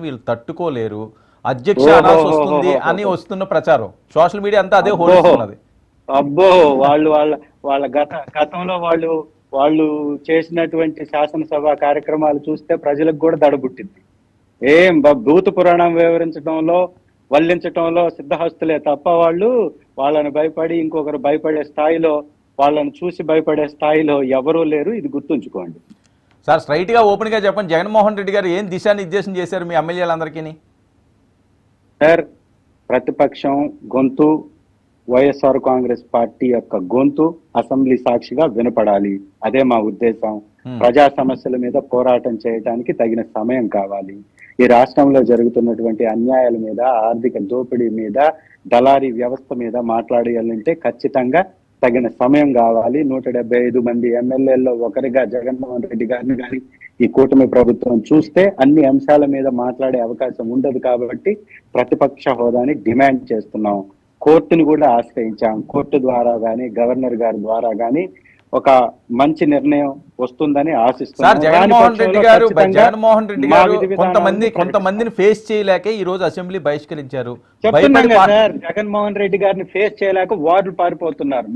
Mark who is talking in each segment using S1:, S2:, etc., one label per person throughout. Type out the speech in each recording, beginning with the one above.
S1: వీళ్ళు తట్టుకోలేరు, అధ్యక్ష అనాల్సి వస్తుంది అని వస్తున్న ప్రచారం సోషల్ మీడియా అంతా అదే హోరుస్తున్నది.
S2: అబ్బో వాళ్ళు వాళ్ళ వాళ్ళ గతంలో వాళ్ళు చేసినటువంటి శాసనసభ కార్యక్రమాలు చూస్తే ప్రజలకు కూడా దడబుట్టింది. ఏం భూత పురాణం వివరించడంలో వల్లించడంలో సిద్ధహస్తులే తప్ప వాళ్ళని భయపడి ఇంకొకరు భయపడే స్థాయిలో, వాళ్ళని చూసి భయపడే స్థాయిలో ఎవరూ లేరు. ఇది గుర్తుంచుకోండి
S1: సార్. స్ట్రైట్ గా ఓపెన్ గా చెప్పండి, జగన్మోహన్ రెడ్డి గారు ఏం దిశానిర్దేశం చేశారు మీ ఎమ్మెల్యేలందరికీ?
S2: సార్, ప్రతిపక్షం గొంతు వైఎస్ఆర్ కాంగ్రెస్ పార్టీ యొక్క గొంతు అసెంబ్లీ సాక్షిగా వినపడాలి. అదే మా ఉద్దేశం. ప్రజా సమస్యల మీద పోరాటం చేయడానికి తగిన సమయం కావాలి. ఈ రాష్ట్రంలో జరుగుతున్నటువంటి అన్యాయాల మీద, ఆర్థిక దోపిడీ మీద, దళారీ వ్యవస్థ మీద మాట్లాడాలంటే ఖచ్చితంగా తగిన సమయం కావాలి. 175 మంది ఎమ్మెల్యేల్లో ఒకరిగా జగన్మోహన్ రెడ్డి గారిని కానీ ఈ కూటమి ప్రభుత్వం చూస్తే అన్ని అంశాల మీద మాట్లాడే అవకాశం ఉండదు. కాబట్టి ప్రతిపక్ష హోదాని డిమాండ్ చేస్తున్నాం. కోర్టును కూడా ఆశ్రయించాం. కోర్టు ద్వారా కానీ గవర్నర్ గారి ద్వారా కానీ ఒక మంచి నిర్ణయం వస్తుందని ఆశిస్తున్నాం.
S1: జగన్మోహన్ రెడ్డి గారు కొంతమందిని ఫేస్ చేయలేక ఈ రోజు అసెంబ్లీ బహిష్కరించారు.
S2: సార్, జగన్మోహన్ రెడ్డి గారిని ఫేస్ చేయలేక వార్డులు పారిపోతున్నారు.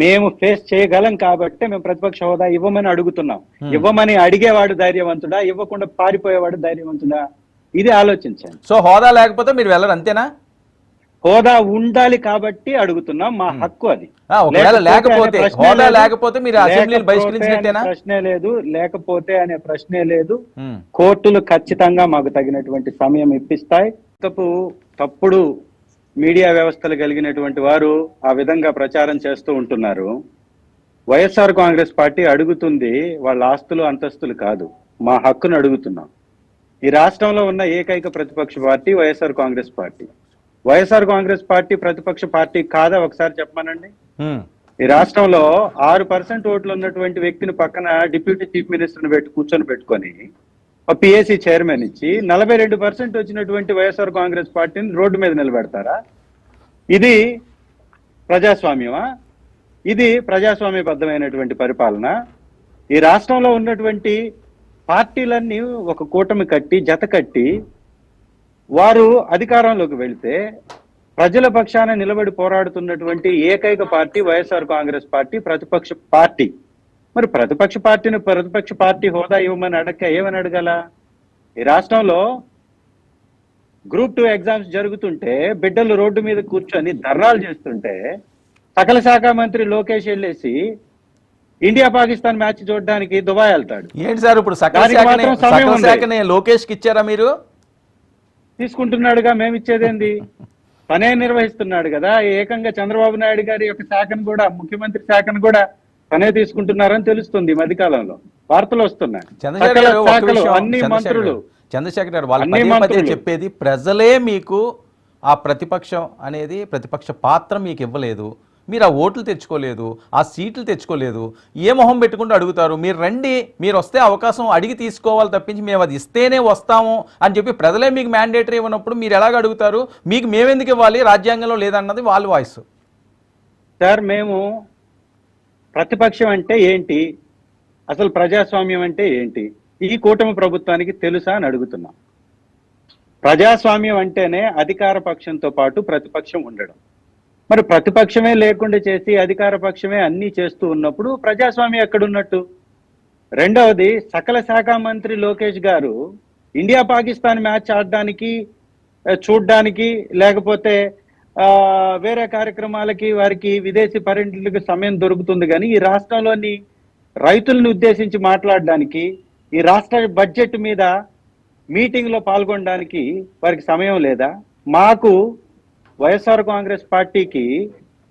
S2: మేము ఫేస్ చేయగలం కాబట్టి మేము ప్రతిపక్ష హోదా ఇవ్వమని అడుగుతున్నాం. ఇవ్వమని అడిగేవాడు ధైర్యవంతుడా, ఇవ్వకుండా పారిపోయేవాడు ధైర్యవంతుడా? ఇది ఆలోచించండి.
S1: సో హోదా లేకపోతే మీరు వెళ్ళరు, అంతేనా?
S2: హోదా ఉండాలి కాబట్టి అడుగుతున్నాం. మా హక్కు అది. ప్రశ్నే లేదు, లేకపోతే అనే ప్రశ్నే లేదు. కోర్టులు ఖచ్చితంగా మాకు తగినటువంటి సమయం ఇప్పిస్తాయి. తప్పుడు మీడియా వ్యవస్థలు కలిగినటువంటి వారు ఆ విధంగా ప్రచారం చేస్తూ ఉంటున్నారు. వైఎస్ఆర్ కాంగ్రెస్ పార్టీ అడుగుతుంది వాళ్ళ ఆస్తులు అంతస్తులు కాదు, మా హక్కును అడుగుతున్నాం. ఈ రాష్ట్రంలో ఉన్న ఏకైక ప్రతిపక్ష party YSR Congress party. YSR Congress party ప్రతిపక్ష పార్టీ కాదా ఒకసారి చెప్పమానండి. ఈ రాష్ట్రంలో 6% ఓట్లు ఉన్నటువంటి వ్యక్తిని పక్కన డిప్యూటీ చీఫ్ మినిస్టర్ని కూర్చొని పిఎస్సి చైర్మన్ ఇచ్చి 42% వచ్చినటువంటి వైఎస్ఆర్ కాంగ్రెస్ పార్టీని రోడ్డు మీద నిలబెడతారా? ఇది ప్రజాస్వామ్యమా? ఇది ప్రజాస్వామ్యబద్ధమైనటువంటి పరిపాలన? ఈ రాష్ట్రంలో ఉన్నటువంటి పార్టీలన్నీ ఒక కూటమి కట్టి జత కట్టి వారు అధికారంలోకి వెళితే ప్రజల పక్షాన నిలబడి పోరాడుతున్నటువంటి ఏకైక పార్టీ వైఎస్ఆర్ కాంగ్రెస్ పార్టీ ప్రతిపక్ష పార్టీ. మరి ప్రతిపక్ష పార్టీని ప్రతిపక్ష పార్టీ హోదా ఇవ్వమని ఏమని అడగాల? ఈ రాష్ట్రంలో గ్రూప్ 2 ఎగ్జామ్స్ జరుగుతుంటే బిడ్డలు రోడ్డు మీద కూర్చొని ధర్నాలు చేస్తుంటే సకల శాఖ మంత్రి లోకేష్ వెళ్ళేసి ఇండియా పాకిస్తాన్ మ్యాచ్ చూడడానికి దుబాయ్ వెళ్తాడు.
S1: ఏంటి సార్ ఇప్పుడు సకల శాఖని లోకేష్ కి ఇచ్చారా? మీరు
S2: తీసుకుంటున్నాడుగా, మేము ఇచ్చేదేంది? తనే నిర్వహిస్తున్నాడు కదా. ఏకంగా చంద్రబాబు నాయుడు గారి యొక్క శాఖను కూడా, ముఖ్యమంత్రి శాఖను కూడా తనే తీసుకుంటున్నారని తెలుస్తుంది. ఈ మధ్యకాలంలో వార్తలు వస్తున్నాయి. అన్ని మంత్రులు
S1: చంద్రశేఖర్ గారు వాళ్ళు చెప్పేది ప్రజలే మీకు ఆ ప్రతిపక్షం అనేది, ప్రతిపక్ష పాత్ర మీకు ఇవ్వలేదు, మీరు ఆ ఓట్లు తెచ్చుకోలేదు, ఆ సీట్లు తెచ్చుకోలేదు, ఏ మొహం పెట్టుకుంటూ అడుగుతారు? మీరు రండి, మీరు వస్తే అవకాశం అడిగి తీసుకోవాలి తప్పించి మేము అది ఇస్తేనే వస్తాము అని చెప్పి ప్రజలే మీకు మ్యాండేటరీ ఇవ్వనప్పుడు మీరు ఎలాగ అడుగుతారు? మీకు మేమెందుకు ఇవ్వాలి, రాజ్యాంగంలో లేదన్నది వాళ్ళ వాయిస్.
S2: సార్, మేము ప్రతిపక్షం అంటే ఏంటి, అసలు ప్రజాస్వామ్యం అంటే ఏంటి ఈ కూటమి ప్రభుత్వానికి తెలుసా అని అడుగుతున్నాం. ప్రజాస్వామ్యం అంటేనే అధికార పక్షంతో పాటు ప్రతిపక్షం ఉండడం. మరి ప్రతిపక్షమే లేకుండా చేసి అధికార పక్షమే అన్ని చేస్తూ ఉన్నప్పుడు ప్రజాస్వామ్యం ఎక్కడున్నట్టు? రెండవది, సకల శాఖ మంత్రి లోకేష్ గారు ఇండియా పాకిస్తాన్ మ్యాచ్ ఆడడానికి, చూడడానికి, లేకపోతే వేరే కార్యక్రమాలకి వారికి విదేశీ పర్యటనలకు సమయం దొరుకుతుంది. కానీ ఈ రాష్ట్రంలోని రైతులను ఉద్దేశించి మాట్లాడడానికి, ఈ రాష్ట్ర బడ్జెట్ మీద మీటింగ్ లో పాల్గొనడానికి వారికి సమయం లేదా? మాకు వైఎస్ఆర్ కాంగ్రెస్ పార్టీకి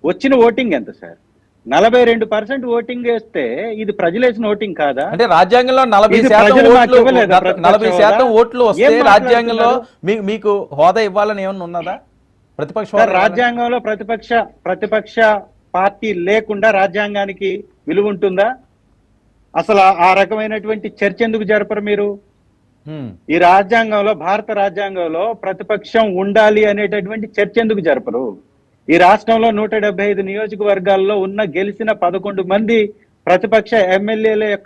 S2: వచ్చిన ఓటింగ్ ఎంత సార్? 42% ఓటింగ్ వేస్తే ఇది ప్రజలేసిన ఓటింగ్ కాదా?
S1: అంటే రాజ్యాంగంలో 40% ఓట్లు వస్తే రాజ్యాంగంలో మీకు హోదా ఇవ్వాలని ఏమన్నా ఉన్నదా? ప్రతిపక్ష
S2: రాజ్యాంగంలో ప్రతిపక్ష పార్టీ లేకుండా రాజ్యాంగానికి విలువ ఉంటుందా? అసలు ఆ రకమైనటువంటి చర్చ ఎందుకు జరపరు మీరు? ఈ రాజ్యాంగంలో, భారత రాజ్యాంగంలో ప్రతిపక్షం ఉండాలి అనేటటువంటి చర్చ ఎందుకు జరపరు? ఈ రాష్ట్రంలో 175 నియోజకవర్గాల్లో ఉన్న గెలిచిన 11 మంది ప్రతిపక్ష ఎమ్మెల్యేల యొక్క